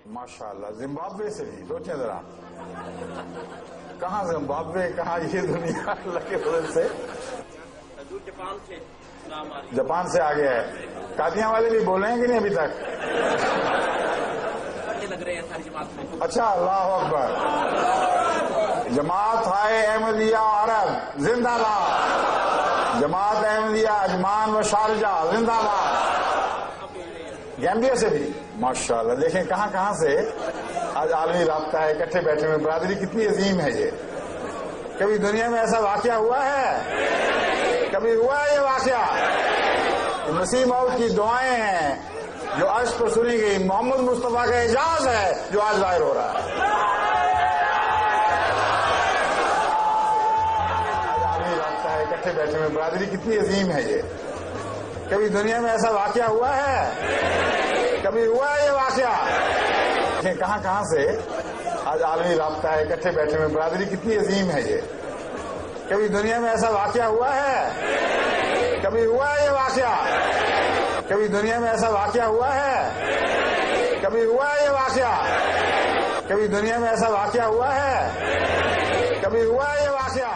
ماشاء اللہ، زمبابوے سے بھی، سوچیں ذرا، کہاں زمبابوے، کہاں یہ دنیا، اللہ کے فضل سے جاپان سے آ گیا ہے۔ قادیاں والے بھی بول رہے ہیں کہ نہیں ابھی تک؟ اچھا، اللہ اکبر۔ جماعت ہائے احمدیہ عرب زندہ باد، جماعت احمدیہ اجمان و شارجہ زندہ باد۔ گیمبیا سے بھی ماشاء اللہ، دیکھیں کہاں کہاں سے آج عالمی رابطہ ہے، اکٹھے بیٹھے ہوئے، برادری کتنی عظیم ہے یہ۔ کبھی دنیا میں ایسا واقعہ ہوا ہے؟ کبھی ہوا ہے یہ واقعہ؟ مسیح موعود کی دعائیں ہیں جو عرش پر سنی گئی، محمد مصطفیٰ کا اعجاز ہے جو آج ظاہر ہو رہا ہے۔ آج عالمی رابطہ ہے، اکٹھے بیٹھے ہوئے، برادری کتنی عظیم ہے یہ۔ کبھی دنیا میں ایسا واقعہ ہوا ہے؟ کبھی ہوا ہے یہ واقعہ؟ کہاں کہاں سے آج عالمی رابطہ ہے، اکٹھے بیٹھے ہوئے، برادری کتنی عظیم ہے یہ۔ کبھی دنیا میں ایسا واقعہ ہوا ہے؟ کبھی ہوا ہے یہ واقعہ؟ کبھی دنیا میں ایسا واقعہ ہوا ہے؟ کبھی ہوا ہے یہ واقعہ؟ کبھی دنیا میں ایسا واقعہ ہوا ہے؟ کبھی ہوا ہے یہ واقعہ؟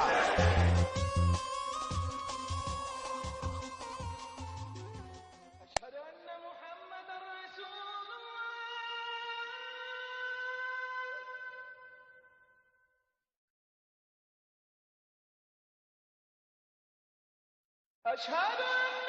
أشهد أن